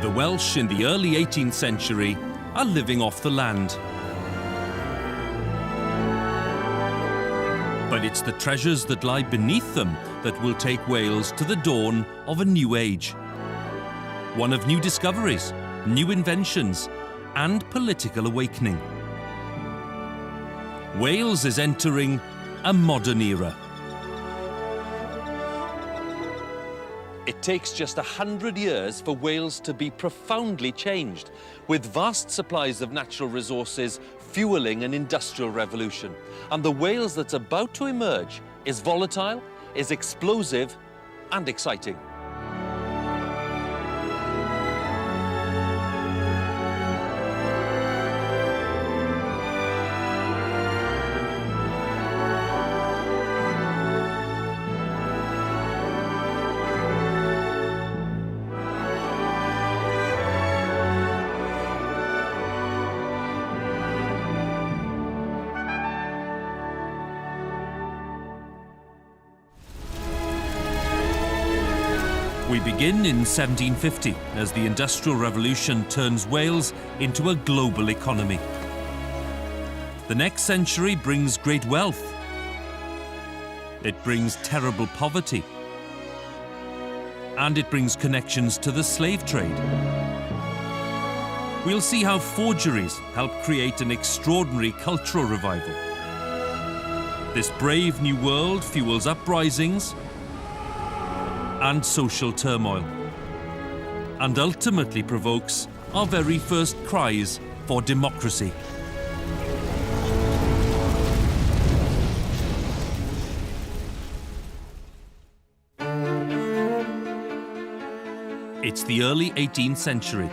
The Welsh in the early 18th century are living off the land. But it's the treasures that lie beneath them that will take Wales to the dawn of a new age. One of new discoveries, new inventions, and political awakening. Wales is entering a modern era. It takes just 100 years for Wales to be profoundly changed, with vast supplies of natural resources fueling an industrial revolution. And the Wales that's about to emerge is volatile, is explosive, and exciting. We begin in 1750 as the Industrial Revolution turns Wales into a global economy. The next century brings great wealth. It brings terrible poverty. And it brings connections to the slave trade. We'll see how forgeries help create an extraordinary cultural revival. This brave new world fuels uprisings and social turmoil, and ultimately provokes our very first cries for democracy. It's the early 18th century.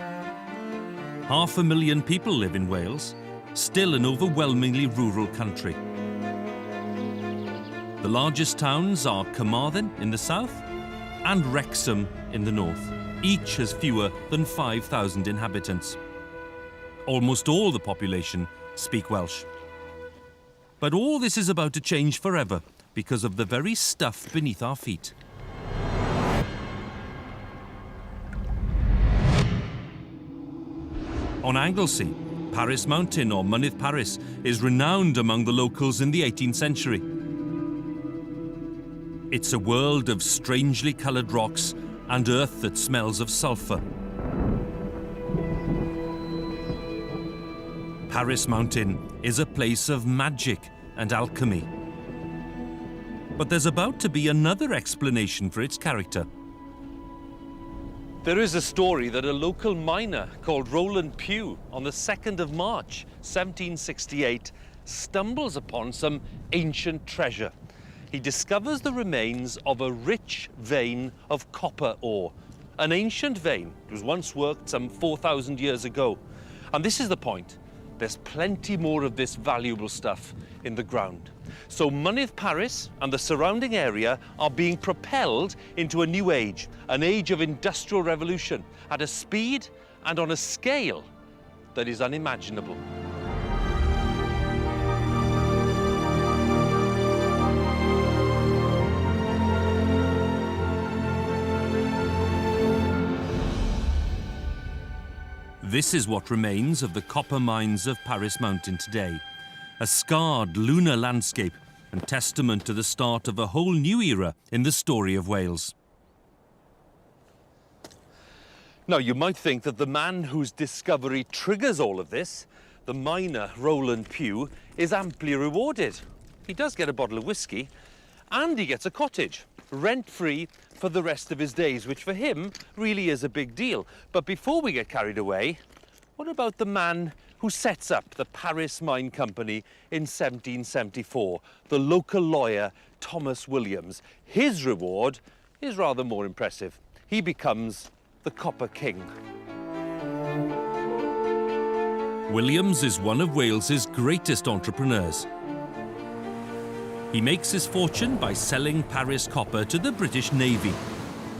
500,000 people live in Wales, still an overwhelmingly rural country. The largest towns are Carmarthen in the south and Wrexham in the north. Each has fewer than 5,000 inhabitants. Almost all the population speak Welsh. But all this is about to change forever because of the very stuff beneath our feet. On Anglesey, Parys Mountain, or Mynydd Parys, is renowned among the locals in the 18th century. It's a world of strangely coloured rocks and earth that smells of sulphur. Parys Mountain is a place of magic and alchemy. But there's about to be another explanation for its character. There is a story that a local miner called Roland Pugh, on the 2nd of March, 1768, stumbles upon some ancient treasure. He discovers the remains of a rich vein of copper ore, an ancient vein. It was once worked some 4,000 years ago. And this is the point. There's plenty more of this valuable stuff in the ground. So Mynydd Parys and the surrounding area are being propelled into a new age, an age of industrial revolution, at a speed and on a scale that is unimaginable. This is what remains of the copper mines of Parys Mountain today. A scarred lunar landscape and testament to the start of a whole new era in the story of Wales. Now, you might think that the man whose discovery triggers all of this, the miner Roland Pugh, is amply rewarded. He does get a bottle of whiskey and he gets a cottage, rent-free for the rest of his days, which for him really is a big deal. But before we get carried away, what about the man who sets up the Parys Mine Company in 1774, the local lawyer Thomas Williams? His reward is rather more impressive. He becomes the Copper King. Williams is one of Wales's greatest entrepreneurs. He makes his fortune by selling Parys copper to the British Navy.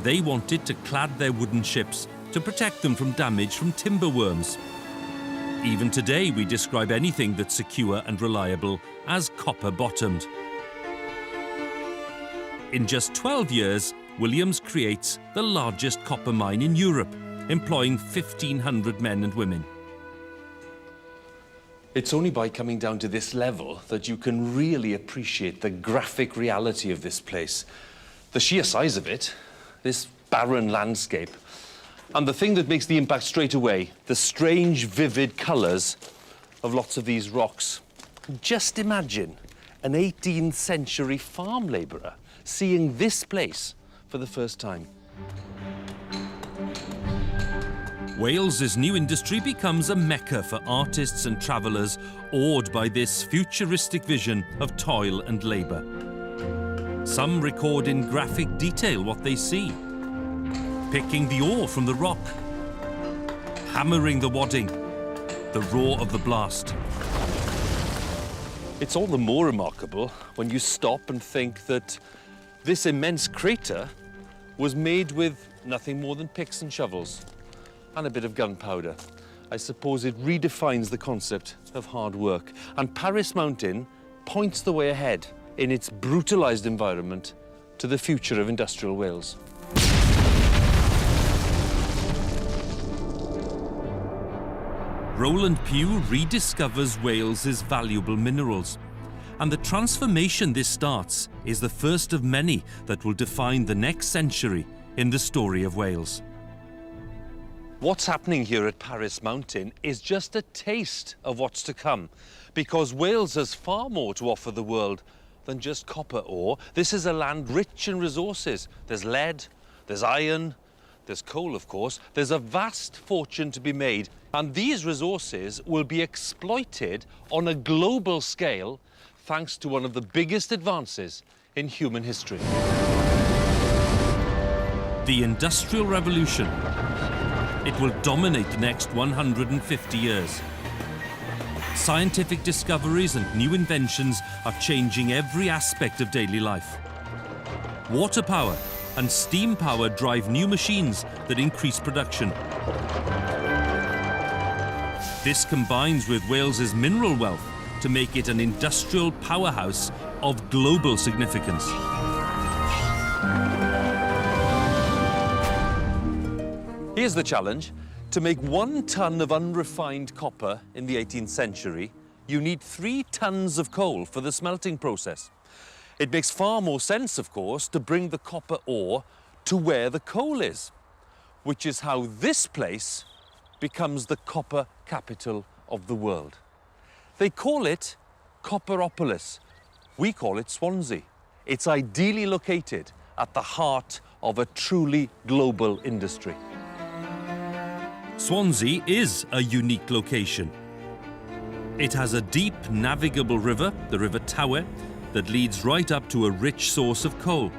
They wanted to clad their wooden ships to protect them from damage from timber worms. Even today, we describe anything that's secure and reliable as copper-bottomed. In just 12 years, Williams creates the largest copper mine in Europe, employing 1,500 men and women. It's only by coming down to this level that you can really appreciate the graphic reality of this place. The sheer size of it, this barren landscape, and the thing that makes the impact straight away, the strange, vivid colours of lots of these rocks. Just imagine an 18th century farm labourer seeing this place for the first time. Wales's new industry becomes a mecca for artists and travellers awed by this futuristic vision of toil and labour. Some record in graphic detail what they see. Picking the ore from the rock, hammering the wadding, the roar of the blast. It's all the more remarkable when you stop and think that this immense crater was made with nothing more than picks and shovels and a bit of gunpowder. I suppose it redefines the concept of hard work. And Parys Mountain points the way ahead in its brutalised environment to the future of industrial Wales. Roland Pugh rediscovers Wales's valuable minerals. And the transformation this starts is the first of many that will define the next century in the story of Wales. What's happening here at Parys Mountain is just a taste of what's to come, because Wales has far more to offer the world than just copper ore. This is a land rich in resources. There's lead, there's iron, there's coal, of course. There's a vast fortune to be made, and these resources will be exploited on a global scale thanks to one of the biggest advances in human history. The Industrial Revolution. It will dominate the next 150 years. Scientific discoveries and new inventions are changing every aspect of daily life. Water power and steam power drive new machines that increase production. This combines with Wales's mineral wealth to make it an industrial powerhouse of global significance. Here's the challenge. To make 1 ton of unrefined copper in the 18th century, you need 3 tons of coal for the smelting process. It makes far more sense, of course, to bring the copper ore to where the coal is, which is how this place becomes the copper capital of the world. They call it Copperopolis. We call it Swansea. It's ideally located at the heart of a truly global industry. Swansea is a unique location. It has a deep navigable river, the River Tower, that leads right up to a rich source of coal.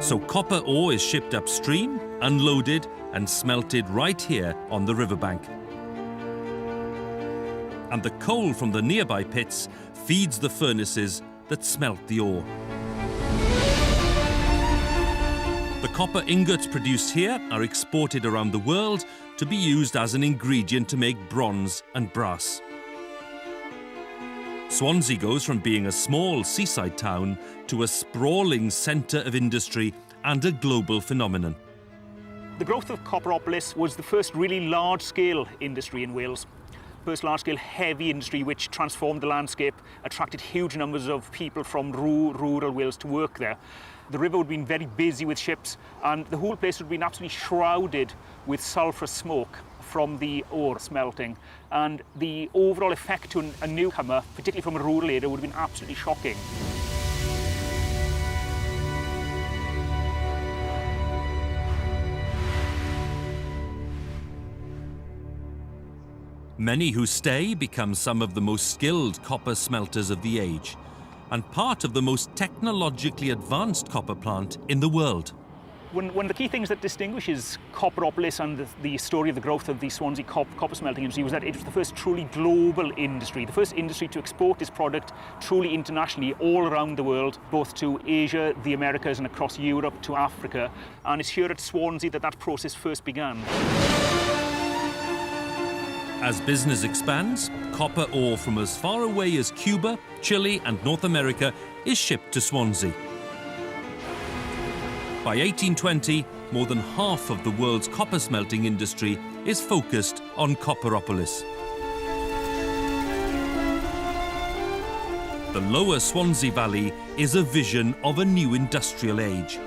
So copper ore is shipped upstream, unloaded and smelted right here on the riverbank. And the coal from the nearby pits feeds the furnaces that smelt the ore. The copper ingots produced here are exported around the world to be used as an ingredient to make bronze and brass. Swansea goes from being a small seaside town to a sprawling centre of industry and a global phenomenon. The growth of Copperopolis was the first really large-scale industry in Wales. First large-scale heavy industry which transformed the landscape, attracted huge numbers of people from rural Wales to work there. The river would have been very busy with ships, and the whole place would have been absolutely shrouded with sulphurous smoke from the ore smelting. And the overall effect to a newcomer, particularly from a rural area, would have been absolutely shocking. Many who stay become some of the most skilled copper smelters of the age, and part of the most technologically advanced copper plant in the world. One of the key things that distinguishes Copperopolis and the story of the growth of the Swansea copper smelting industry was that it was the first truly global industry, the first industry to export this product truly internationally all around the world, both to Asia, the Americas and across Europe to Africa. And it's here at Swansea that that process first began. As business expands, copper ore from as far away as Cuba, Chile and North America is shipped to Swansea. By 1820, more than half of the world's copper smelting industry is focused on Copperopolis. The lower Swansea Valley is a vision of a new industrial age.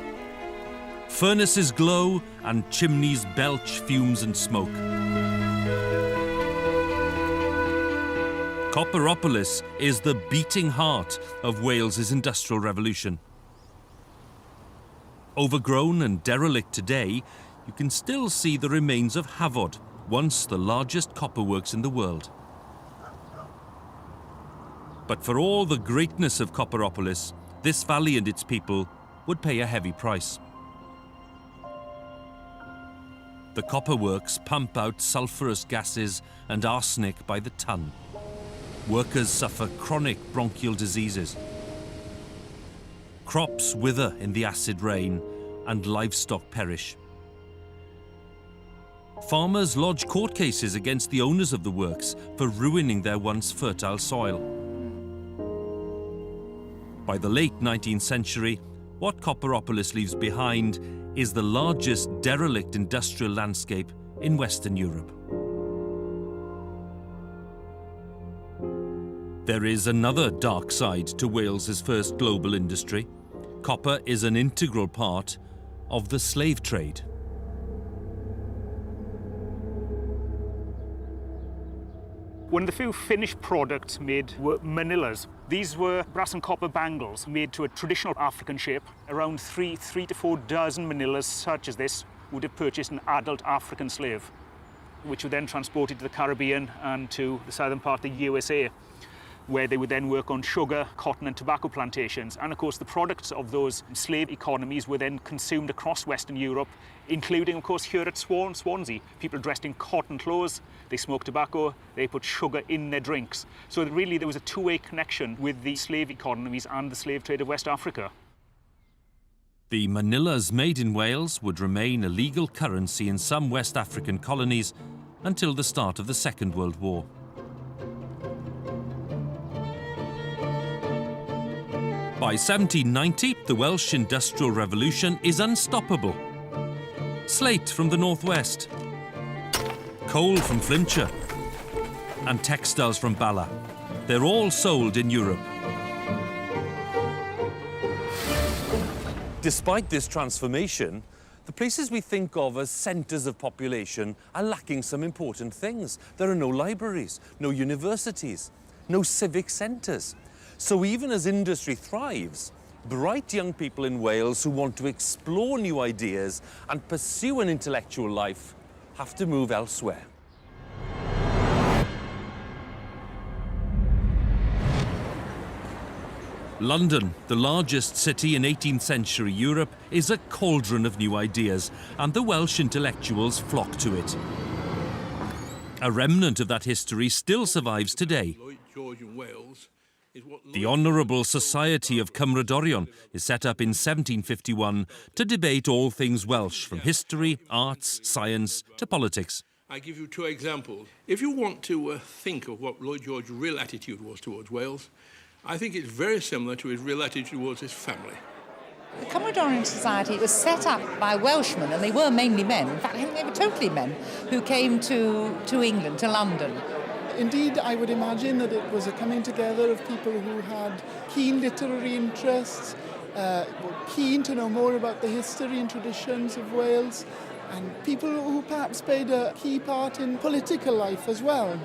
Furnaces glow and chimneys belch fumes and smoke. Copperopolis is the beating heart of Wales's industrial revolution. Overgrown and derelict today, you can still see the remains of Havod, once the largest copper works in the world. But for all the greatness of Copperopolis, this valley and its people would pay a heavy price. The copper works pump out sulphurous gases and arsenic by the ton. Workers suffer chronic bronchial diseases. Crops wither in the acid rain and livestock perish. Farmers lodge court cases against the owners of the works for ruining their once fertile soil. By the late 19th century, what Copperopolis leaves behind is the largest derelict industrial landscape in Western Europe. There is another dark side to Wales's first global industry. Copper is an integral part of the slave trade. One of the few finished products made were manillas. These were brass and copper bangles made to a traditional African shape. Around 3 to 4 dozen manillas such as this would have purchased an adult African slave, which were then transported to the Caribbean and to the southern part of the USA, where they would then work on sugar, cotton and tobacco plantations. And of course the products of those slave economies were then consumed across Western Europe, including of course here at Swansea. People dressed in cotton clothes, they smoked tobacco, they put sugar in their drinks. So really there was a two-way connection with the slave economies and the slave trade of West Africa. The manillas made in Wales would remain a legal currency in some West African colonies until the start of the Second World War. By 1790, the Welsh Industrial Revolution is unstoppable. Slate from the northwest, coal from Flintshire, and textiles from Bala. They're all sold in Europe. Despite this transformation, the places we think of as centres of population are lacking some important things. There are no libraries, no universities, no civic centres. So even as industry thrives, bright young people in Wales who want to explore new ideas and pursue an intellectual life have to move elsewhere. London, the largest city in 18th century Europe, is a cauldron of new ideas, and the Welsh intellectuals flock to it. A remnant of that history still survives today. The Honourable Society of Cymrodorion is set up in 1751 to debate all things Welsh, from history, arts, science to politics. I give you 2 examples. If you want to think of what Lloyd George's real attitude was towards Wales, I think it's very similar to his real attitude towards his family. The Cymrodorion Society was set up by Welshmen, and they were mainly men. In fact, I think they were totally men who came to England, to London. Indeed, I would imagine that it was a coming together of people who had keen literary interests, were keen to know more about the history and traditions of Wales, and people who perhaps played a key part in political life as well.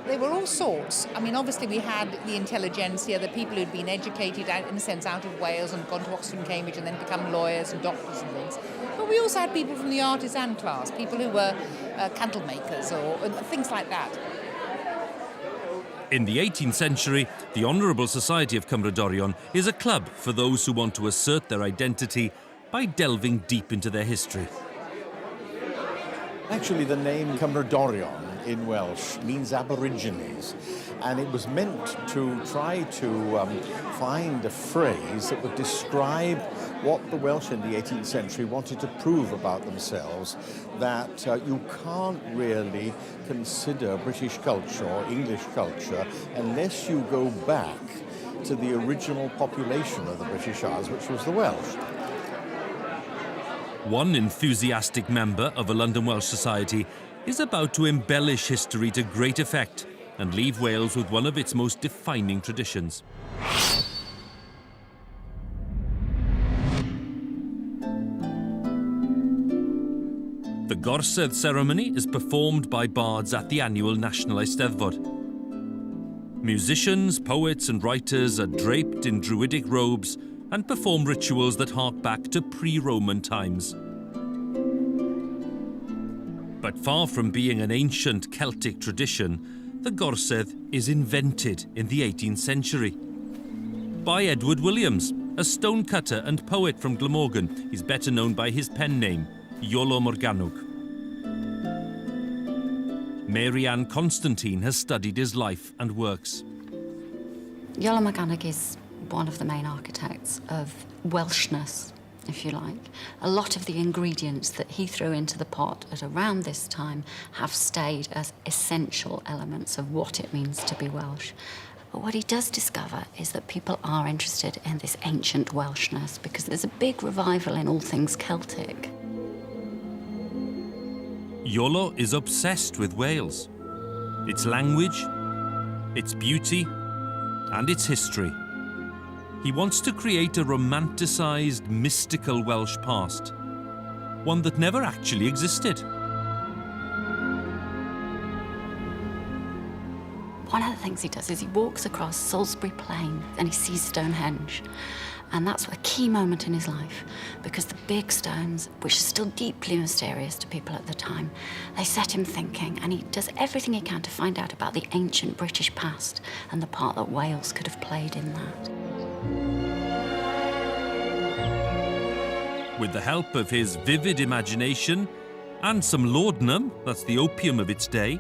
They were all sorts. I mean, obviously we had the intelligentsia, the people who'd been educated out, in a sense, out of Wales and gone to Oxford and Cambridge and then become lawyers and doctors and things. But we also had people from the artisan class, people who were candle makers or things like that. In the 18th century, the Honourable Society of Cymrodorion is a club for those who want to assert their identity by delving deep into their history. Actually, the name Cymrodorion in Welsh means Aborigines, and it was meant to try to find a phrase that would describe what the Welsh in the 18th century wanted to prove about themselves, that you can't really consider British culture or English culture unless you go back to the original population of the British Isles, which was the Welsh. One enthusiastic member of a London Welsh society is about to embellish history to great effect and leave Wales with one of its most defining traditions. The Gorsedd ceremony is performed by bards at the annual National Eisteddfod. Musicians, poets and writers are draped in druidic robes and perform rituals that hark back to pre-Roman times. But far from being an ancient Celtic tradition, the Gorsedd is invented in the 18th century. By Edward Williams, a stonecutter and poet from Glamorgan. He's better known by his pen name, Iolo Morgannwg. Mary Ann Constantine has studied his life and works. Iolo Morgannwg is one of the main architects of Welshness, if you like. A lot of the ingredients that he threw into the pot at around this time have stayed as essential elements of what it means to be Welsh. But what he does discover is that people are interested in this ancient Welshness because there's a big revival in all things Celtic. Iolo is obsessed with Wales, its language, its beauty, and its history. He wants to create a romanticised, mystical Welsh past, one that never actually existed. One of the things he does is he walks across Salisbury Plain and he sees Stonehenge. And that's a key moment in his life because the big stones, which are still deeply mysterious to people at the time, they set him thinking, and he does everything he can to find out about the ancient British past and the part that Wales could have played in that. With the help of his vivid imagination and some laudanum, that's the opium of its day,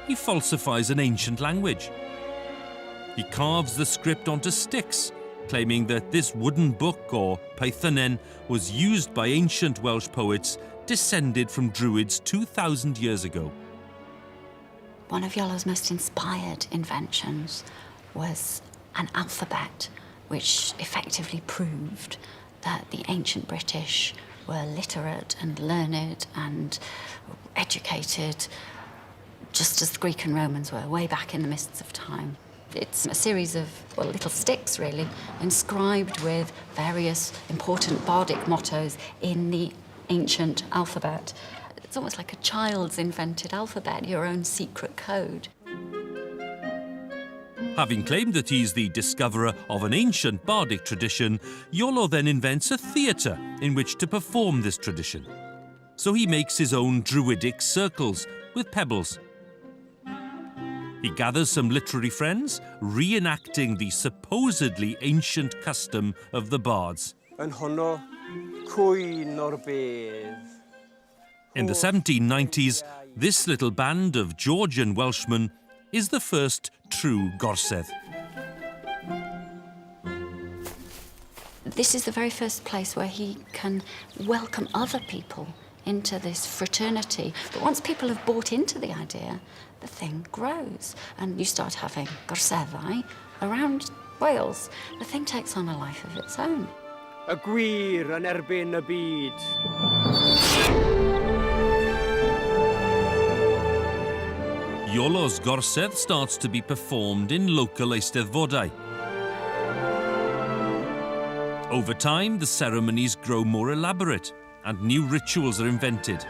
he falsifies an ancient language. He carves the script onto sticks, claiming that this wooden book, or Pythonen, was used by ancient Welsh poets descended from Druids 2,000 years ago. One of Iolo's most inspired inventions was an alphabet, which effectively proved that the ancient British were literate and learned and educated, just as the Greek and Romans were, way back in the mists of time. It's a series of, well, little sticks, really, inscribed with various important bardic mottos in the ancient alphabet. It's almost like a child's invented alphabet, your own secret code. Having claimed that he's the discoverer of an ancient bardic tradition, Iolo then invents a theatre in which to perform this tradition. So he makes his own druidic circles with pebbles. He gathers some literary friends, reenacting the supposedly ancient custom of the bards. In the 1790s, this little band of Georgian Welshmen is the first true Gorsedd. This is the very first place where he can welcome other people into this fraternity. But once people have bought into the idea, the thing grows. And you start having Gorseddau around Wales. The thing takes on a life of its own. Y gwir yn erbyn y byd. Iolo's Gorsedd starts to be performed in local Eisteddfodau. Over time, the ceremonies grow more elaborate and new rituals are invented.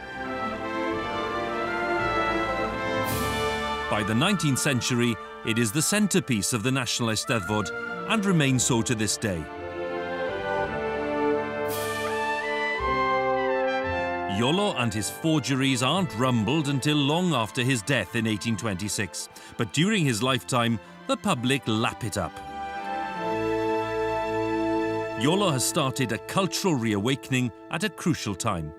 By the 19th century, it is the centrepiece of the National Eisteddfod and remains so to this day. Iolo and his forgeries aren't rumbled until long after his death in 1826, but during his lifetime, the public lap it up. Iolo has started a cultural reawakening at a crucial time.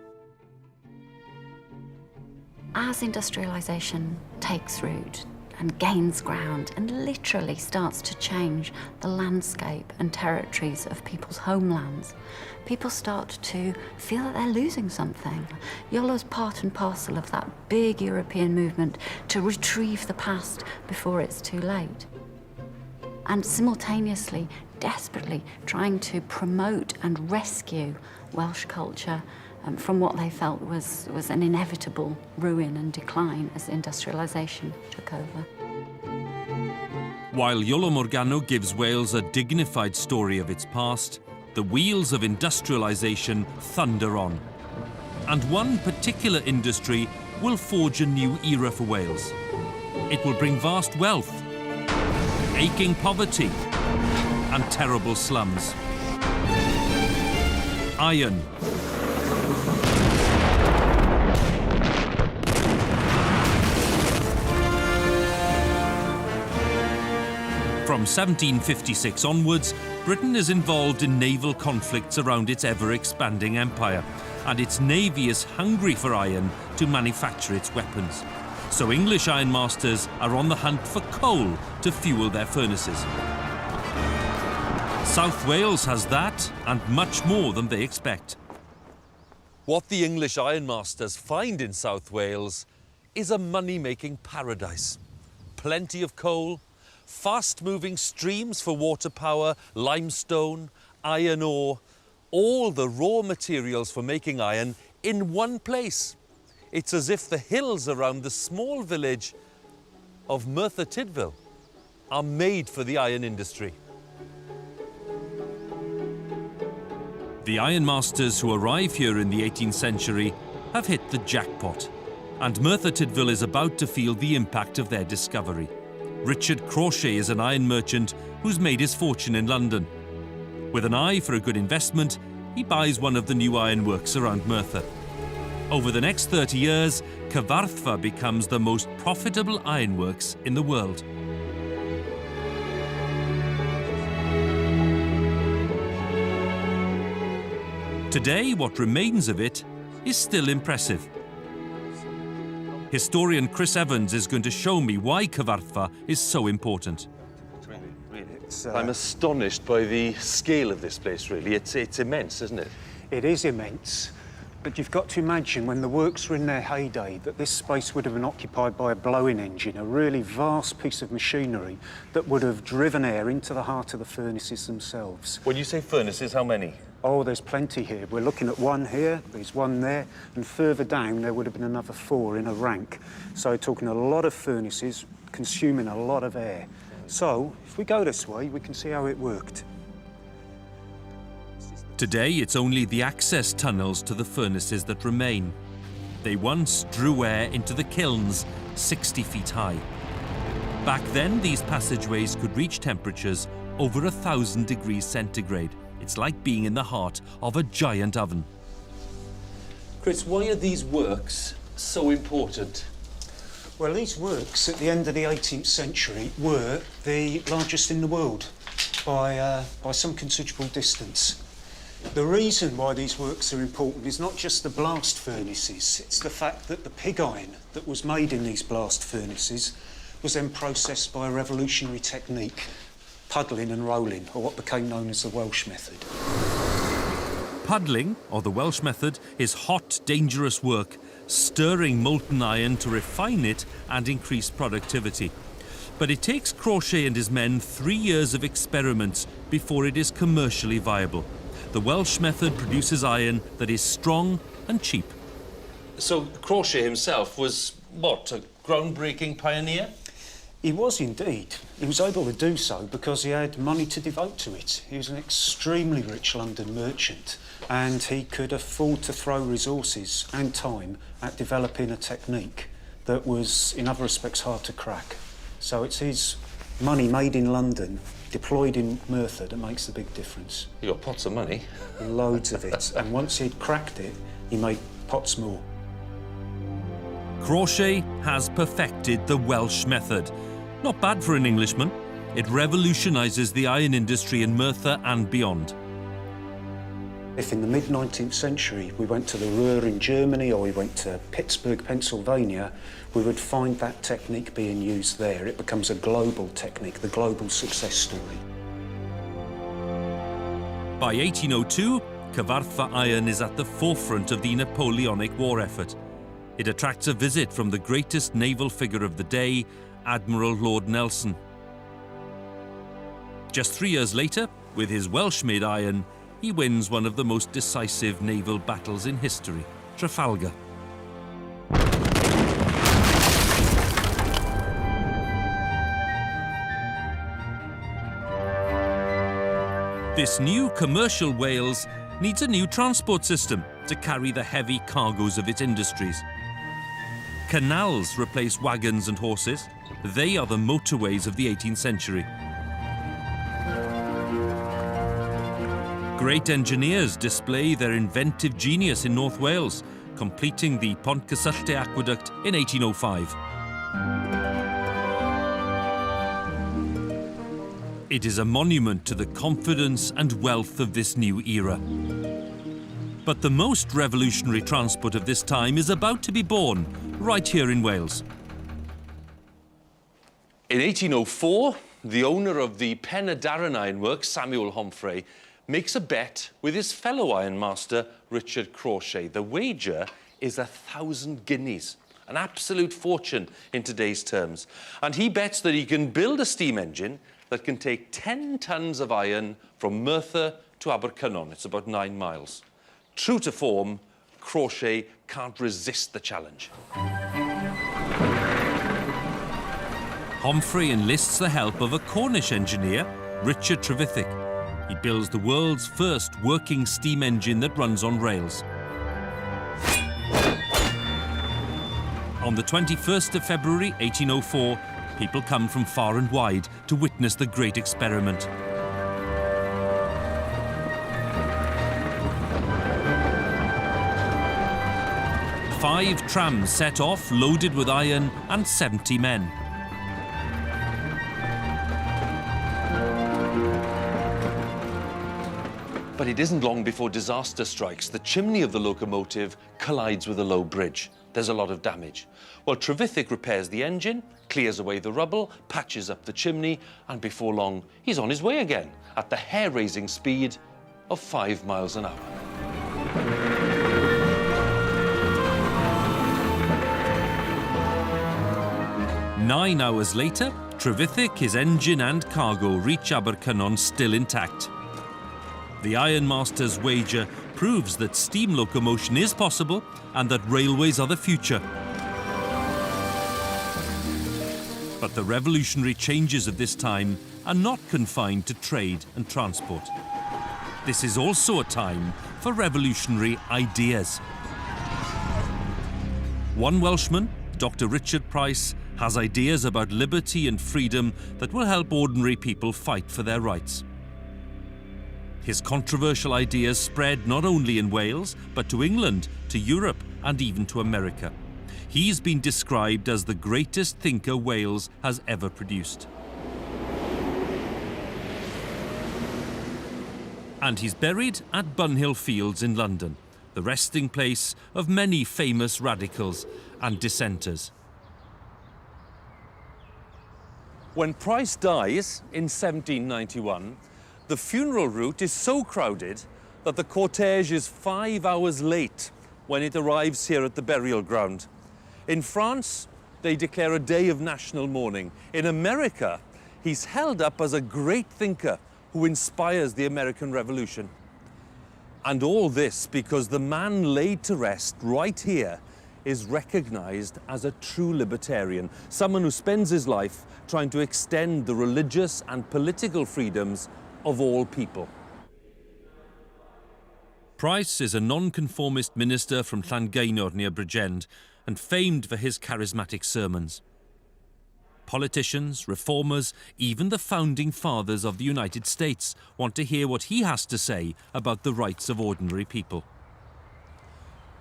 As industrialisation takes root and gains ground and literally starts to change the landscape and territories of people's homelands, people start to feel that they're losing something. Iolo's part and parcel of that big European movement to retrieve the past before it's too late. And simultaneously desperately trying to promote and rescue Welsh culture from what they felt was an inevitable ruin and decline as industrialisation took over. While Iolo Morgannwg gives Wales a dignified story of its past, the wheels of industrialisation thunder on. And one particular industry will forge a new era for Wales. It will bring vast wealth, aching poverty, and terrible slums. Iron. From 1756 onwards, Britain is involved in naval conflicts around its ever-expanding empire, and its navy is hungry for iron to manufacture its weapons. So English ironmasters are on the hunt for coal to fuel their furnaces. South Wales has that, and much more than they expect. What the English ironmasters find in South Wales is a money-making paradise. Plenty of coal, fast-moving streams for water power, limestone, iron ore, all the raw materials for making iron in one place. It's as if the hills around the small village of Merthyr Tydfil are made for the iron industry. The ironmasters who arrive here in the 18th century have hit the jackpot, and Merthyr Tydfil is about to feel the impact of their discovery. Richard Crawshay is an iron merchant who's made his fortune in London. With an eye for a good investment, he buys one of the new ironworks around Merthyr. Over the next 30 years, Cyfarthfa becomes the most profitable ironworks in the world. Today, what remains of it is still impressive. Historian Chris Evans is going to show me why Cyfarthfa is so important. I'm astonished by the scale of this place, really. It's immense, isn't it? It is immense, but you've got to imagine when the works were in their heyday that this space would have been occupied by a blowing engine, a really vast piece of machinery that would have driven air into the heart of the furnaces themselves. When you say furnaces, how many? Oh, there's plenty here. We're looking at one here, there's one there, and further down there would have been another 4 in a rank. So talking a lot of furnaces, consuming a lot of air. So, if we go this way, we can see how it worked. Today, it's only the access tunnels to the furnaces that remain. They once drew air into the kilns, 60 feet high. Back then, these passageways could reach temperatures over 1,000 degrees centigrade. It's like being in the heart of a giant oven. Chris, why are these works so important? Well, these works at the end of the 18th century were the largest in the world by some considerable distance. The reason why these works are important is not just the blast furnaces, it's the fact that the pig iron that was made in these blast furnaces was then processed by a revolutionary technique, puddling and rolling, or what became known as the Welsh method. Puddling, or the Welsh method, is hot, dangerous work, stirring molten iron to refine it and increase productivity. But it takes Crawshay and his men 3 years of experiments before it is commercially viable. The Welsh method produces iron that is strong and cheap. So Crawshay himself was, what, a groundbreaking pioneer? He was indeed. He was able to do so because he had money to devote to it. He was an extremely rich London merchant, and he could afford to throw resources and time at developing a technique that was, in other respects, hard to crack. So it's his money made in London, deployed in Merthyr, that makes the big difference. You got pots of money. Loads of it. And once he'd cracked it, he made pots more. Crawshay has perfected the Welsh method. Not bad for an Englishman. It revolutionises the iron industry in Merthyr and beyond. If in the mid-19th century we went to the Ruhr in Germany or we went to Pittsburgh, Pennsylvania, we would find that technique being used there. It becomes a global technique, the global success story. By 1802, Cyfarthfa iron is at the forefront of the Napoleonic War effort. It attracts a visit from the greatest naval figure of the day, Admiral Lord Nelson. Just 3 years later, With his Welsh-made iron, he wins one of the most decisive naval battles in history, Trafalgar. This new commercial Wales needs a new transport system to carry the heavy cargoes of its industries. Canals replace wagons and horses. They are the motorways of the 18th century. Great engineers display their inventive genius in North Wales, completing the Pont Cysylltu aqueduct in 1805. It is a monument to the confidence and wealth of this new era. But the most revolutionary transport of this time is about to be born, right here in Wales. In 1804, the owner of the Pen-y-Darren Ironworks, Samuel Homfrey, makes a bet with his fellow ironmaster, Richard Crawshay. The wager is 1,000 guineas, an absolute fortune in today's terms. And he bets that he can build a steam engine that can take 10 tons of iron from Merthyr to Abercynon. It's about 9 miles. True to form, Crawshay can't resist the challenge. Homfrey enlists the help of a Cornish engineer, Richard Trevithick. He builds the world's first working steam engine that runs on rails. On the 21st of February 1804, people come from far and wide to witness the great experiment. Five trams set off, loaded with iron, and 70 men. But it isn't long before disaster strikes. The chimney of the locomotive collides with a low bridge. There's a lot of damage. Well, Trevithick repairs the engine, clears away the rubble, patches up the chimney, and before long, he's on his way again at the hair-raising speed of 5 miles an hour. Nine hours later, Trevithick, his engine and cargo reach Abercynon still intact. The ironmaster's wager proves that steam locomotion is possible and that railways are the future. But the revolutionary changes of this time are not confined to trade and transport. This is also a time for revolutionary ideas. One Welshman, Dr. Richard Price, has ideas about liberty and freedom that will help ordinary people fight for their rights. His controversial ideas spread not only in Wales, but to England, to Europe, and even to America. He's been described as the greatest thinker Wales has ever produced. And he's buried at Bunhill Fields in London, the resting place of many famous radicals and dissenters. When Price dies in 1791, the funeral route is so crowded that the cortege is 5 hours late when it arrives here at the burial ground. In France, they declare a day of national mourning. In America, he's held up as a great thinker who inspires the American Revolution. And all this because the man laid to rest right here is recognized as a true libertarian, someone who spends his life trying to extend the religious and political freedoms of all people. Price is a nonconformist minister from Llangaenor near Bridgend and famed for his charismatic sermons. Politicians, reformers, even the founding fathers of the United States want to hear what he has to say about the rights of ordinary people.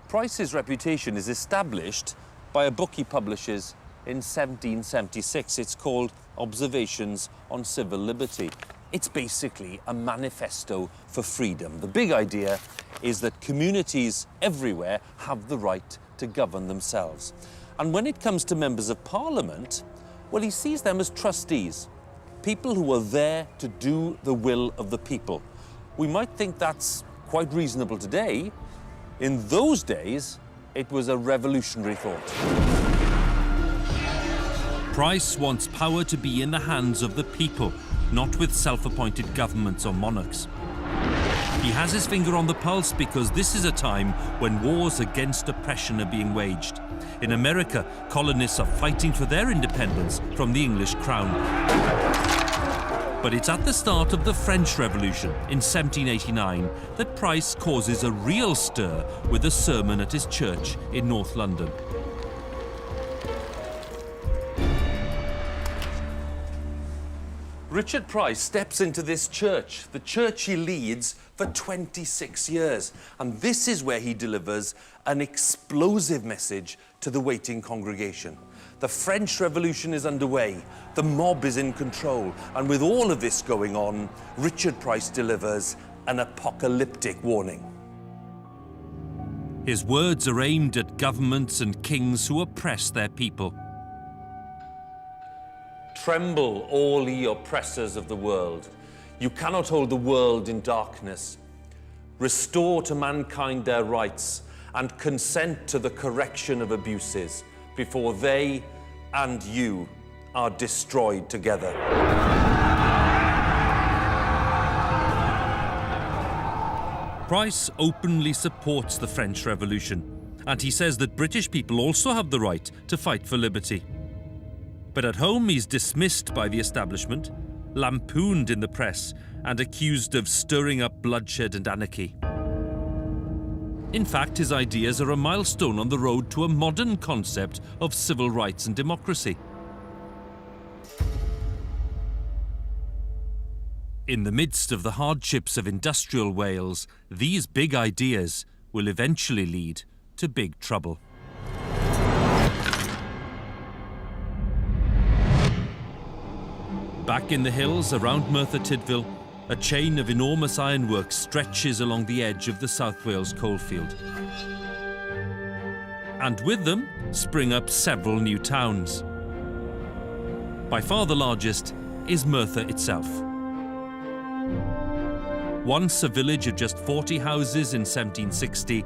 Price's reputation is established by a book he publishes in 1776. It's called Observations on Civil Liberty. It's basically a manifesto for freedom. The big idea is that communities everywhere have the right to govern themselves. And when it comes to members of Parliament, well, he sees them as trustees, people who are there to do the will of the people. We might think that's quite reasonable today. In those days, it was a revolutionary thought. Price wants power to be in the hands of the people, not with self-appointed governments or monarchs. He has his finger on the pulse because this is a time when wars against oppression are being waged. In America, colonists are fighting for their independence from the English crown. But it's at the start of the French Revolution in 1789 that Parys causes a real stir with a sermon at his church in North London. Richard Parys steps into this church, the church he leads for 26 years. And this is where he delivers an explosive message to the waiting congregation. The French Revolution is underway, the mob is in control, and with all of this going on, Richard Parys delivers an apocalyptic warning. His words are aimed at governments and kings who oppress their people. Tremble, all ye oppressors of the world. You cannot hold the world in darkness. Restore to mankind their rights and consent to the correction of abuses before they and you are destroyed together. Parys openly supports the French Revolution, and he says that British people also have the right to fight for liberty. But at home he's dismissed by the establishment, lampooned in the press, and accused of stirring up bloodshed and anarchy. In fact, his ideas are a milestone on the road to a modern concept of civil rights and democracy. In the midst of the hardships of industrial Wales, these big ideas will eventually lead to big trouble. Back in the hills around Merthyr Tydfil, a chain of enormous ironworks stretches along the edge of the South Wales coalfield. And with them spring up several new towns. By far the largest is Merthyr itself. Once a village of just 40 houses in 1760,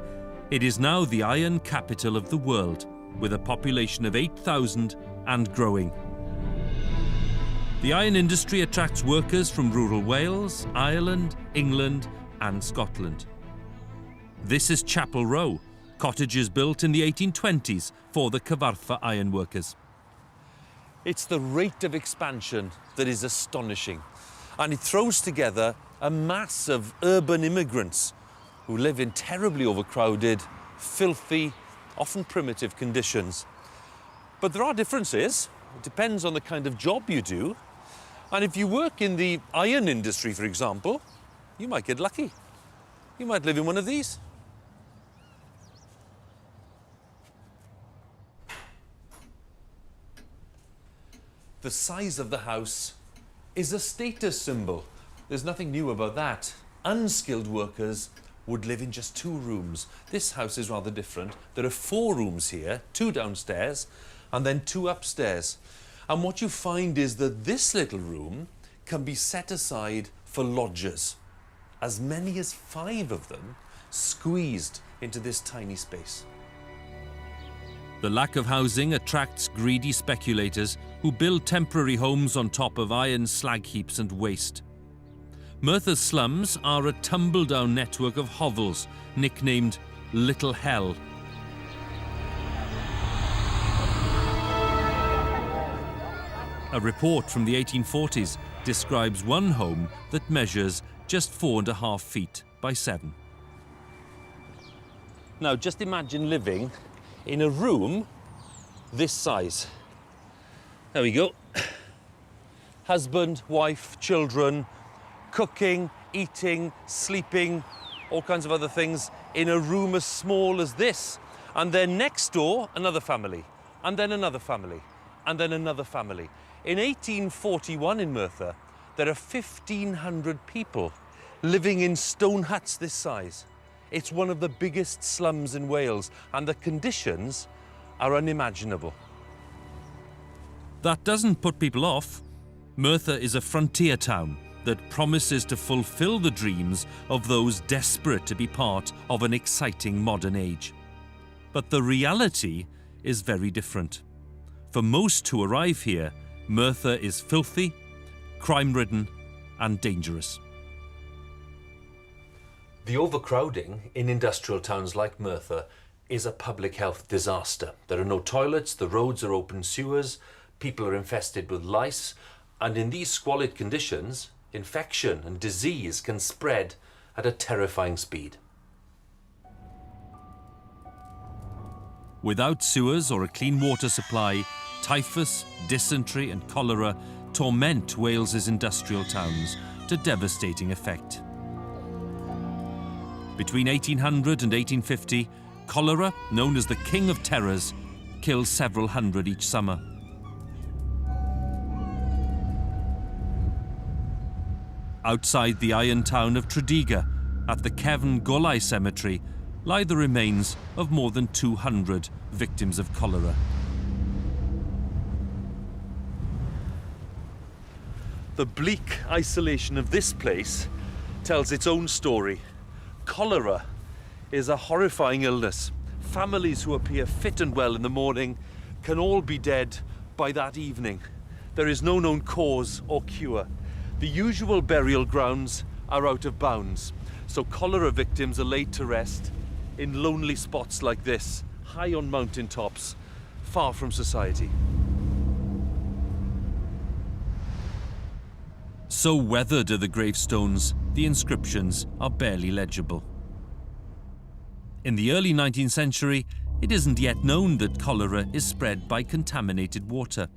it is now the iron capital of the world, with a population of 8,000 and growing. The iron industry attracts workers from rural Wales, Ireland, England and Scotland. This is Chapel Row, cottages built in the 1820s for the Cyfarthfa ironworkers. It's the rate of expansion that is astonishing, and it throws together a mass of urban immigrants who live in terribly overcrowded, filthy, often primitive conditions. But there are differences. It depends on the kind of job you do. And if you work in the iron industry, for example, you might get lucky. You might live in one of these. The size of the house is a status symbol. There's nothing new about that. Unskilled workers would live in just 2 rooms. This house is rather different. There are 4 rooms here, 2 downstairs, and then 2 upstairs. And what you find is that this little room can be set aside for lodgers. As many as 5 of them squeezed into this tiny space. The lack of housing attracts greedy speculators who build temporary homes on top of iron slag heaps and waste. Merthyr's slums are a tumble-down network of hovels nicknamed Little Hell. A report from the 1840s describes one home that measures just 4.5 feet by 7. Now, just imagine living in a room this size. There we go. Husband, wife, children, cooking, eating, sleeping, all kinds of other things in a room as small as this. And then next door, another family, and then another family, and then another family. In 1841 in Merthyr, there are 1,500 people living in stone huts this size. It's one of the biggest slums in Wales, and the conditions are unimaginable. That doesn't put people off. Merthyr is a frontier town that promises to fulfill the dreams of those desperate to be part of an exciting modern age. But the reality is very different. For most who arrive here, Merthyr is filthy, crime-ridden and dangerous. The overcrowding in industrial towns like Merthyr is a public health disaster. There are no toilets, the roads are open sewers, people are infested with lice, and in these squalid conditions, infection and disease can spread at a terrifying speed. Without sewers or a clean water supply, typhus, dysentery and cholera torment Wales's industrial towns to devastating effect. Between 1800 and 1850, cholera, known as the King of Terrors, kills several hundred each summer. Outside the iron town of Tredegar, at the Cefn Golau Cemetery, lie the remains of more than 200 victims of cholera. The bleak isolation of this place tells its own story. Cholera is a horrifying illness. Families who appear fit and well in the morning can all be dead by that evening. There is no known cause or cure. The usual burial grounds are out of bounds, so cholera victims are laid to rest in lonely spots like this, high on mountain tops, far from society. So weathered are the gravestones, the inscriptions are barely legible. In the early 19th century, it isn't yet known that cholera is spread by contaminated water.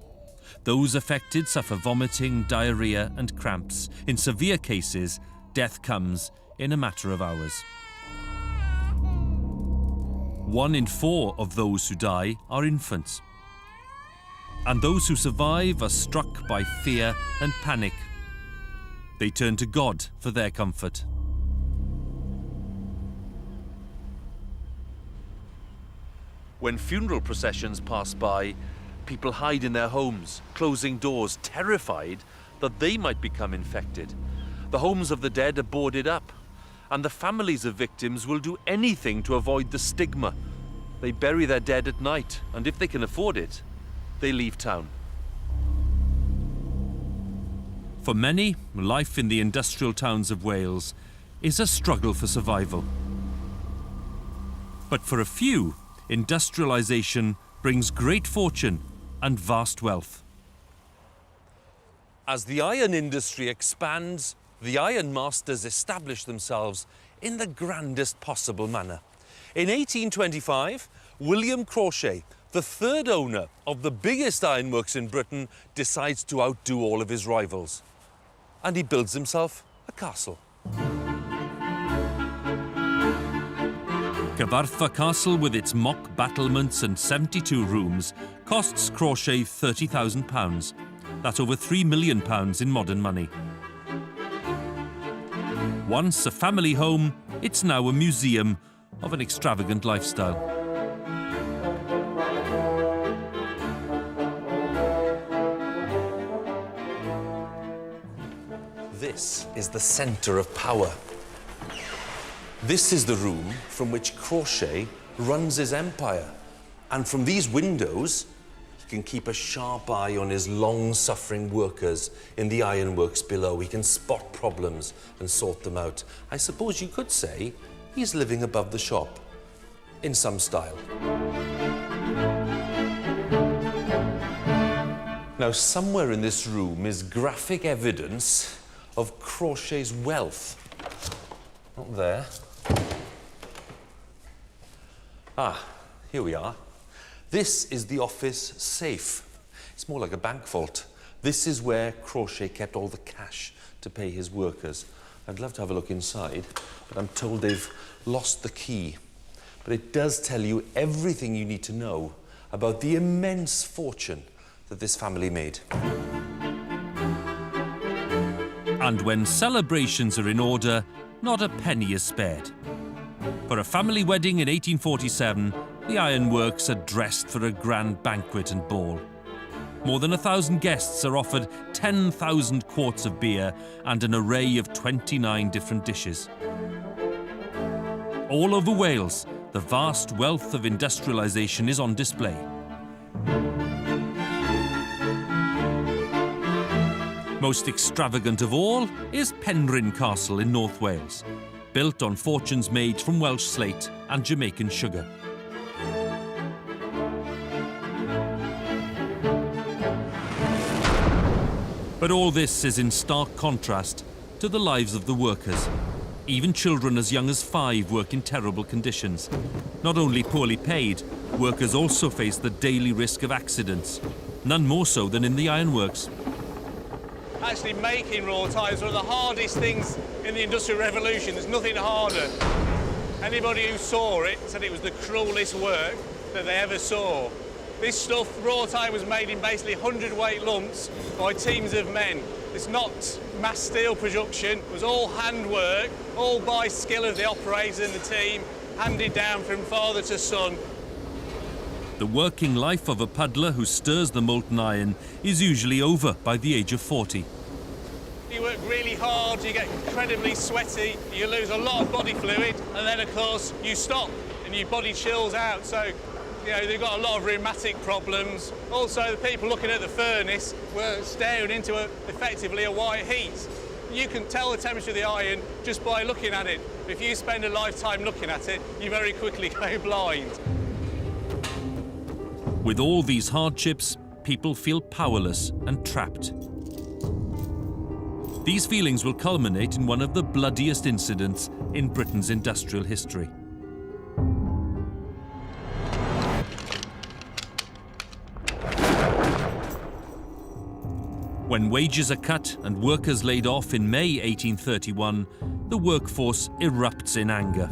Those affected suffer vomiting, diarrhea and cramps. In severe cases, death comes in a matter of hours. 1 in 4 of those who die are infants. And those who survive are struck by fear and panic. They turn to God for their comfort. When funeral processions pass by, people hide in their homes, closing doors, terrified that they might become infected. The homes of the dead are boarded up, and the families of victims will do anything to avoid the stigma. They bury their dead at night, and if they can afford it, they leave town. For many, life in the industrial towns of Wales is a struggle for survival. But for a few, industrialisation brings great fortune and vast wealth. As the iron industry expands, the iron masters establish themselves in the grandest possible manner. In 1825, William Crawshay, the third owner of the biggest ironworks in Britain, decides to outdo all of his rivals. And he builds himself a castle. Cyfarthfa Castle, with its mock battlements and 72 rooms, costs Crawshay £30,000. That's over £3 million in modern money. Once a family home, it's now a museum of an extravagant lifestyle. This is the centre of power. This is the room from which Crawshay runs his empire. And from these windows, he can keep a sharp eye on his long-suffering workers in the ironworks below. He can spot problems and sort them out. I suppose you could say he's living above the shop, in some style. Now, somewhere in this room is graphic evidence of Crawshay's wealth. Not there. Ah, here we are. This is the office safe. It's more like a bank vault. This is where Crawshay kept all the cash to pay his workers. I'd love to have a look inside, but I'm told they've lost the key. But it does tell you everything you need to know about the immense fortune that this family made. And when celebrations are in order, not a penny is spared. For a family wedding in 1847, the ironworks are dressed for a grand banquet and ball. More than 1,000 guests are offered 10,000 quarts of beer and an array of 29 different dishes. All over Wales, the vast wealth of industrialisation is on display. Most extravagant of all is Penrhyn Castle in North Wales, built on fortunes made from Welsh slate and Jamaican sugar. But all this is in stark contrast to the lives of the workers. Even children as young as 5 work in terrible conditions. Not only poorly paid, workers also face the daily risk of accidents, none more so than in the ironworks. Actually making raw tie is one of the hardest things in the Industrial Revolution. There's nothing harder. Anybody who saw it said it was the cruelest work that they ever saw. This stuff, raw tie, was made in basically 100-weight lumps by teams of men. It's not mass steel production, it was all handwork, all by skill of the operator and the team, handed down from father to son. The working life of a puddler who stirs the molten iron is usually over by the age of 40. You work really hard, you get incredibly sweaty, you lose a lot of body fluid, and then of course you stop and your body chills out. So, you know, they've got a lot of rheumatic problems. Also, the people looking at the furnace were staring into effectively a white heat. You can tell the temperature of the iron just by looking at it. If you spend a lifetime looking at it, you very quickly go blind. With all these hardships, people feel powerless and trapped. These feelings will culminate in one of the bloodiest incidents in Britain's industrial history. When wages are cut and workers laid off in May 1831, the workforce erupts in anger.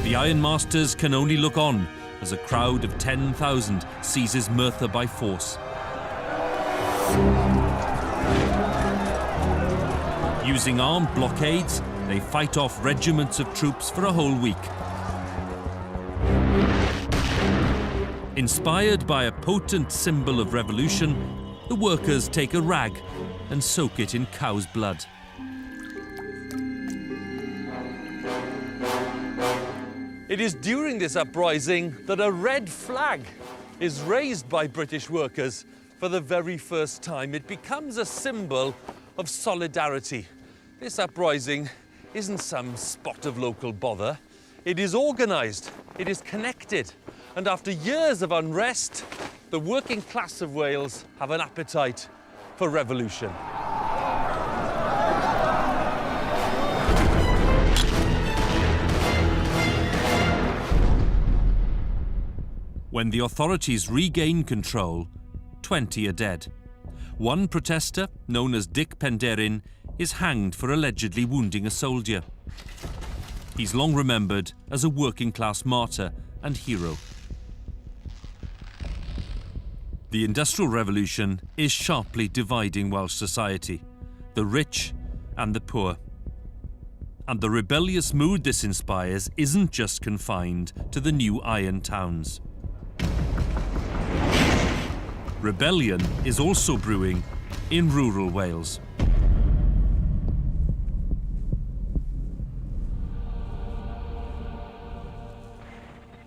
The ironmasters can only look on as a crowd of 10,000 seizes Merthyr by force. Using armed blockades, they fight off regiments of troops for a whole week. Inspired by a potent symbol of revolution, the workers take a rag and soak it in cow's blood. It is during this uprising that a red flag is raised by British workers for the very first time. It becomes a symbol of solidarity. This uprising isn't some spot of local bother. It is organised, it is connected, and after years of unrest, the working class of Wales have an appetite for revolution. When the authorities regain control, 20 are dead. One protester, known as Dick Penderyn, is hanged for allegedly wounding a soldier. He's long remembered as a working-class martyr and hero. The Industrial Revolution is sharply dividing Welsh society, the rich and the poor. And the rebellious mood this inspires isn't just confined to the new iron towns. Rebellion is also brewing in rural Wales.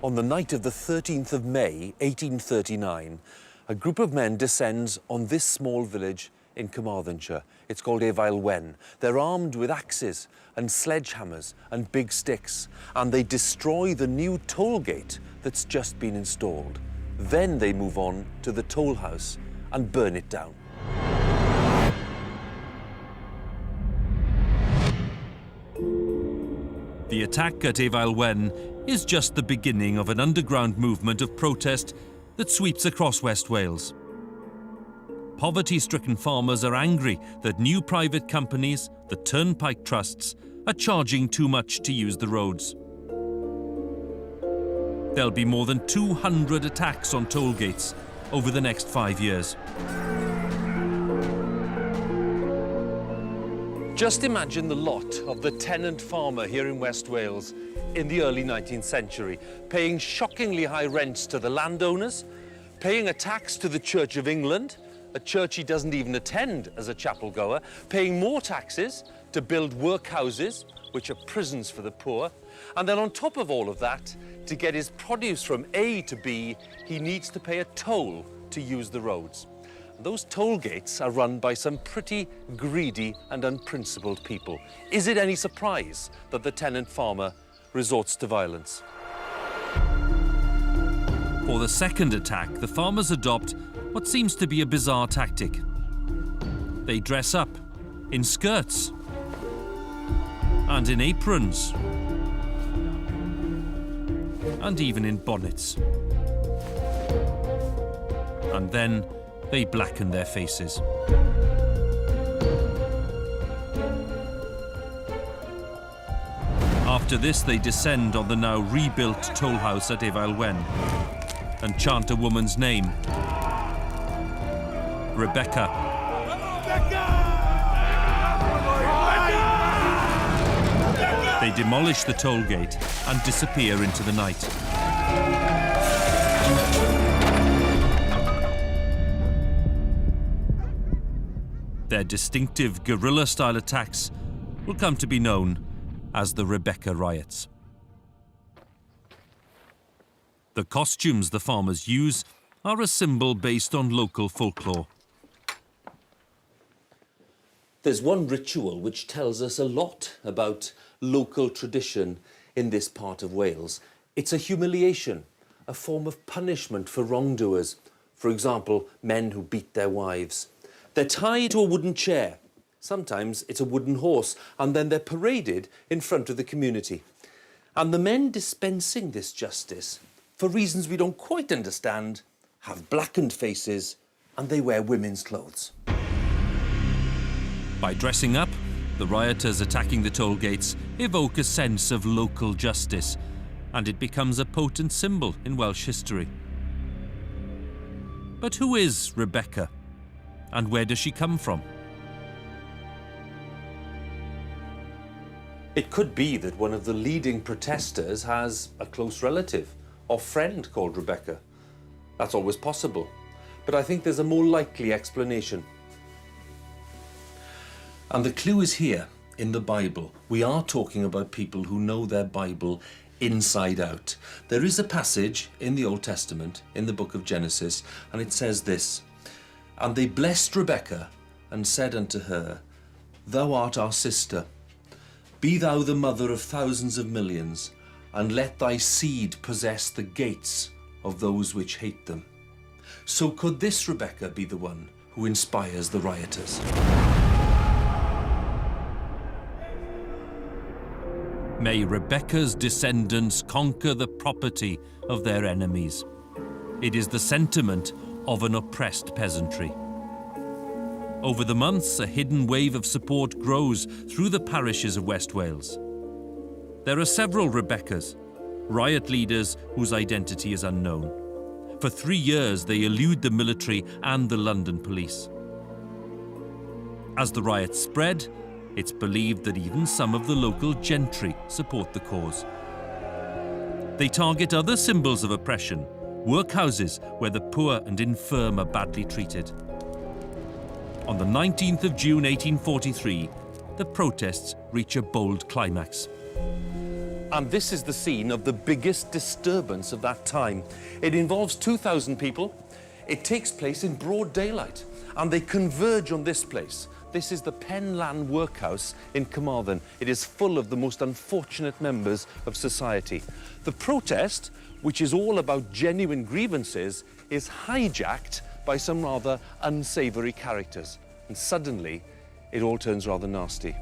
On the night of the 13th of May, 1839, a group of men descends on this small village in Carmarthenshire. It's called Effail Wen. They're armed with axes and sledgehammers and big sticks, and they destroy the new toll gate that's just been installed. Then they move on to the toll house and burn it down. The attack at Effail Wen is just the beginning of an underground movement of protest that sweeps across West Wales. Poverty-stricken farmers are angry that new private companies, the turnpike trusts, are charging too much to use the roads. There'll be more than 200 attacks on toll gates over the next 5 years. Just imagine the lot of the tenant farmer here in West Wales in the early 19th century, paying shockingly high rents to the landowners, paying a tax to the Church of England, a church he doesn't even attend as a chapel goer, paying more taxes to build workhouses, which are prisons for the poor, and then on top of all of that, to get his produce from A to B, he needs to pay a toll to use the roads. Those toll gates are run by some pretty greedy and unprincipled people. Is it any surprise that the tenant farmer resorts to violence? For the second attack, the farmers adopt what seems to be a bizarre tactic. They dress up in skirts and in aprons and even in bonnets. And then they blacken their faces. After this, they descend on the now rebuilt toll house at Efaelwen and chant a woman's name, Rebecca. They demolish the toll gate and disappear into the night. Their distinctive guerrilla-style attacks will come to be known as the Rebecca riots. The costumes the farmers use are a symbol based on local folklore. There's one ritual which tells us a lot about local tradition in this part of Wales. It's a humiliation, a form of punishment for wrongdoers. For example, men who beat their wives. They're tied to a wooden chair. Sometimes it's a wooden horse, and then they're paraded in front of the community. And the men dispensing this justice, for reasons we don't quite understand, have blackened faces and they wear women's clothes. By dressing up, the rioters attacking the toll gates evoke a sense of local justice, and it becomes a potent symbol in Welsh history. But who is Rebecca? And where does she come from? It could be that one of the leading protesters has a close relative or friend called Rebecca. That's always possible. But I think there's a more likely explanation. And the clue is here in the Bible. We are talking about people who know their Bible inside out. There is a passage in the Old Testament, in the book of Genesis, and it says this: "And they blessed Rebekah and said unto her, Thou art our sister. Be thou the mother of thousands of millions, and let thy seed possess the gates of those which hate them." So could this Rebekah be the one who inspires the rioters? May Rebecca's descendants conquer the property of their enemies. It is the sentiment of an oppressed peasantry. Over the months, a hidden wave of support grows through the parishes of West Wales. There are several Rebeccas, riot leaders whose identity is unknown. For 3 years, they elude the military and the London police. As the riots spread, it's believed that even some of the local gentry support the cause. They target other symbols of oppression, workhouses where the poor and infirm are badly treated. On the 19th of June 1843, the protests reach a bold climax. And this is the scene of the biggest disturbance of that time. It involves 2,000 people. It takes place in broad daylight, and they converge on this place. This is the Penlan Workhouse in Carmarthen. It is full of the most unfortunate members of society. The protest, which is all about genuine grievances, is hijacked by some rather unsavoury characters. And suddenly, it all turns rather nasty.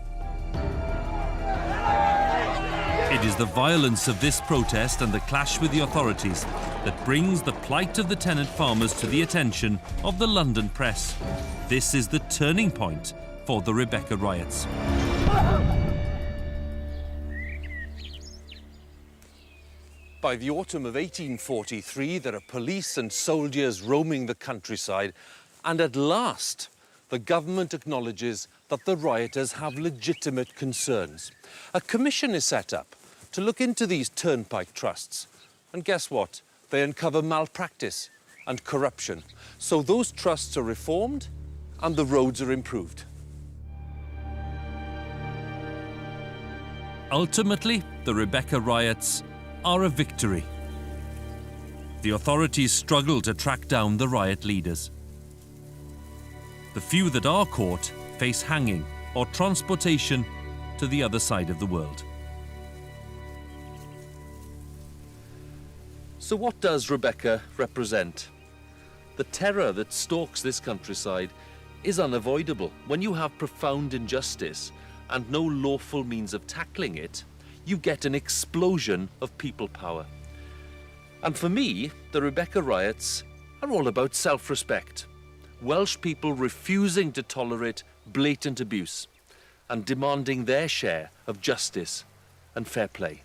It is the violence of this protest and the clash with the authorities that brings the plight of the tenant farmers to the attention of the London press. This is the turning point for the Rebecca riots. By the autumn of 1843, there are police and soldiers roaming the countryside, and at last, the government acknowledges that the rioters have legitimate concerns. A commission is set up to look into these turnpike trusts. And guess what? They uncover malpractice and corruption. So those trusts are reformed and the roads are improved. Ultimately, the Rebecca riots are a victory. The authorities struggle to track down the riot leaders. The few that are caught face hanging or transportation to the other side of the world. So what does Rebecca represent? The terror that stalks this countryside is unavoidable. When you have profound injustice and no lawful means of tackling it, you get an explosion of people power. And for me, the Rebecca riots are all about self-respect. Welsh people refusing to tolerate blatant abuse and demanding their share of justice and fair play.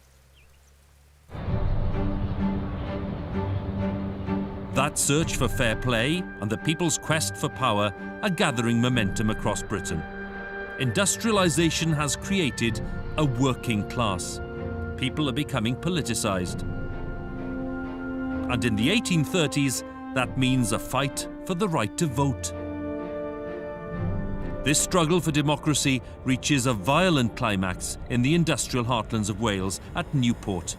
That search for fair play and the people's quest for power are gathering momentum across Britain. Industrialisation has created a working class. People are becoming politicised. And in the 1830s, that means a fight for the right to vote. This struggle for democracy reaches a violent climax in the industrial heartlands of Wales at Newport.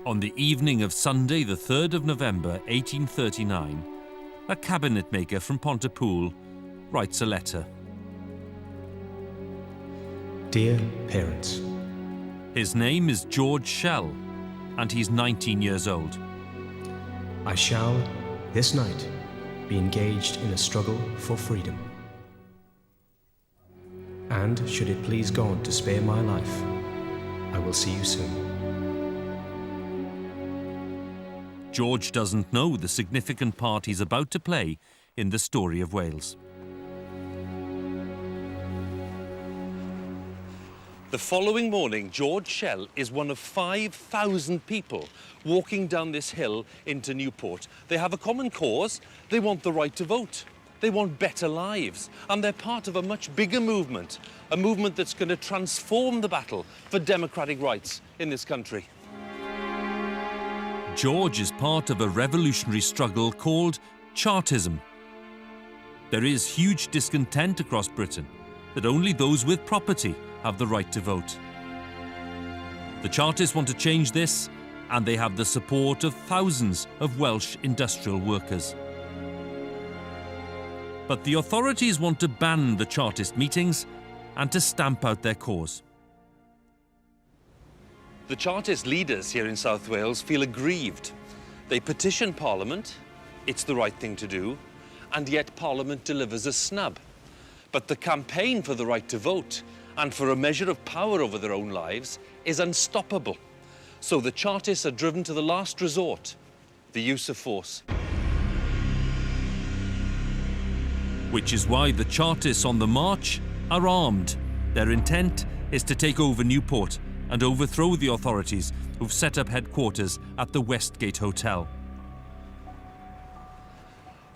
On the evening of Sunday, the 3rd of November, 1839, a cabinet maker from Pontypool writes a letter. Dear parents, his name is George Shell, and he's 19 years old. I shall, this night, be engaged in a struggle for freedom. And should it please God to spare my life, I will see you soon. George doesn't know the significant part he's about to play in the story of Wales. The following morning, George Shell is one of 5,000 people walking down this hill into Newport. They have a common cause. They want the right to vote. They want better lives. And they're part of a much bigger movement, a movement that's going to transform the battle for democratic rights in this country. George is part of a revolutionary struggle called Chartism. There is huge discontent across Britain that only those with property have the right to vote. The Chartists want to change this, and they have the support of thousands of Welsh industrial workers. But the authorities want to ban the Chartist meetings and to stamp out their cause. The Chartist leaders here in South Wales feel aggrieved. They petition Parliament, it's the right thing to do, and yet Parliament delivers a snub. But the campaign for the right to vote and for a measure of power over their own lives is unstoppable. So the Chartists are driven to the last resort, the use of force. Which is why the Chartists on the march are armed. Their intent is to take over Newport and overthrow the authorities who've set up headquarters at the Westgate Hotel.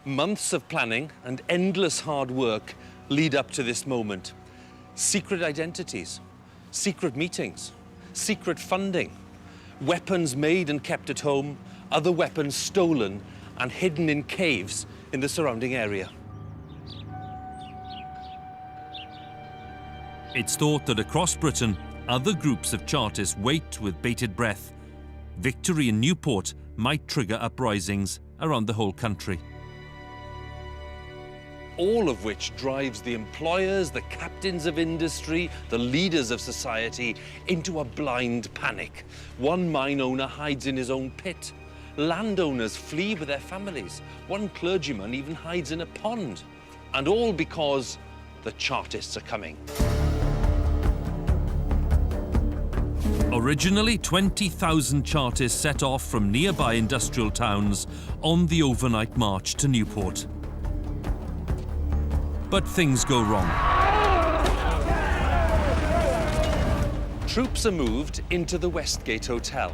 Months of planning and endless hard work lead up to this moment. Secret identities, secret meetings, secret funding, weapons made and kept at home, other weapons stolen and hidden in caves in the surrounding area. It's thought that across Britain, other groups of Chartists wait with bated breath. Victory in Newport might trigger uprisings around the whole country. All of which drives the employers, the captains of industry, the leaders of society into a blind panic. One mine owner hides in his own pit. Landowners flee with their families. One clergyman even hides in a pond. And all because the Chartists are coming. Originally, 20,000 Chartists set off from nearby industrial towns on the overnight march to Newport. But things go wrong. Troops are moved into the Westgate Hotel.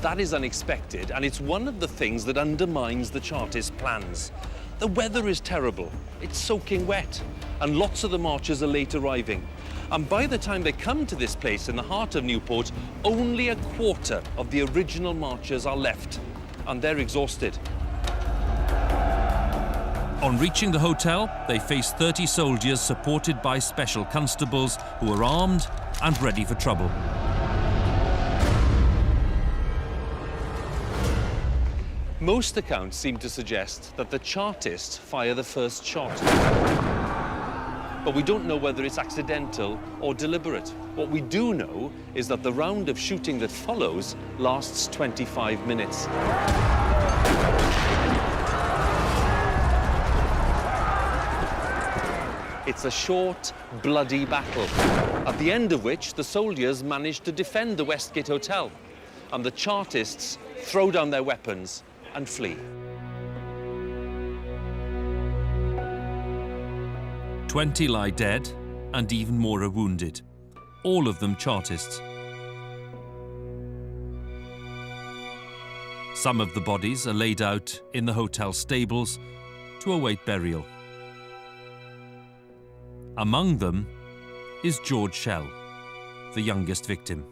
That is unexpected, and it's one of the things that undermines the Chartist plans. The weather is terrible. It's soaking wet, and lots of the marchers are late arriving. And by the time they come to this place in the heart of Newport, only a quarter of the original marchers are left, and they're exhausted. On reaching the hotel, they face 30 soldiers supported by special constables who are armed and ready for trouble. Most accounts seem to suggest that the Chartists fire the first shot. But we don't know whether it's accidental or deliberate. What we do know is that the round of shooting that follows lasts 25 minutes. It's a short, bloody battle, at the end of which the soldiers manage to defend the Westgate Hotel, and the Chartists throw down their weapons and flee. 20 lie dead, and even more are wounded, all of them Chartists. Some of the bodies are laid out in the hotel stables to await burial. Among them is George Shell, the youngest victim.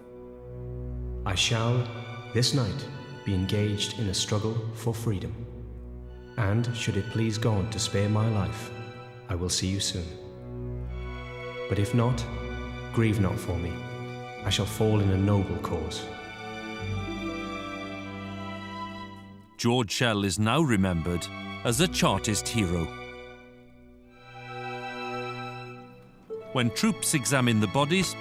I shall, this night, be engaged in a struggle for freedom. And should it please God to spare my life, I will see you soon. But if not, grieve not for me. I shall fall in a noble cause. George Shell is now remembered as a Chartist hero. When troops examine the bodies,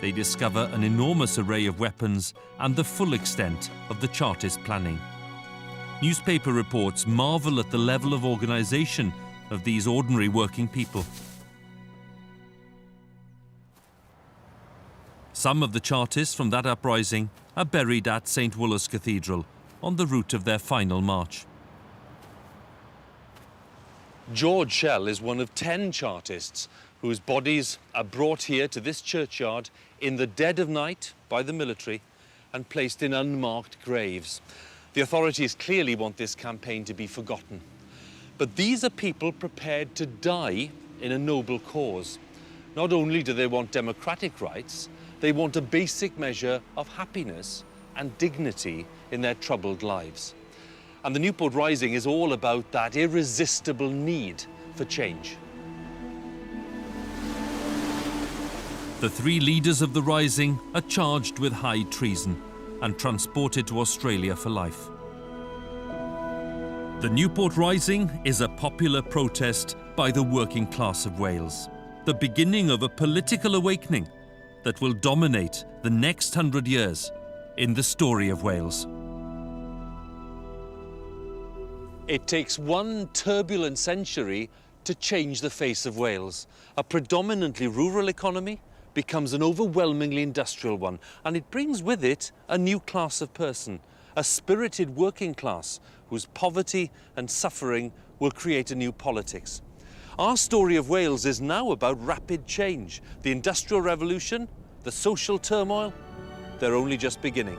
they discover an enormous array of weapons and the full extent of the Chartist planning. Newspaper reports marvel at the level of organisation of these ordinary working people. Some of the Chartists from that uprising are buried at St. Woolos Cathedral on the route of their final march. George Shell is one of 10 Chartists whose bodies are brought here to this churchyard in the dead of night by the military and placed in unmarked graves. The authorities clearly want this campaign to be forgotten. But these are people prepared to die in a noble cause. Not only do they want democratic rights, they want a basic measure of happiness and dignity in their troubled lives. And the Newport Rising is all about that irresistible need for change. The 3 leaders of the rising are charged with high treason and transported to Australia for life. The Newport Rising is a popular protest by the working class of Wales, the beginning of a political awakening that will dominate the next 100 years in the story of Wales. It takes one turbulent century to change the face of Wales. A predominantly rural economy becomes an overwhelmingly industrial one, and it brings with it a new class of person, a spirited working class whose poverty and suffering will create a new politics. Our story of Wales is now about rapid change. The Industrial Revolution, the social turmoil, they're only just beginning.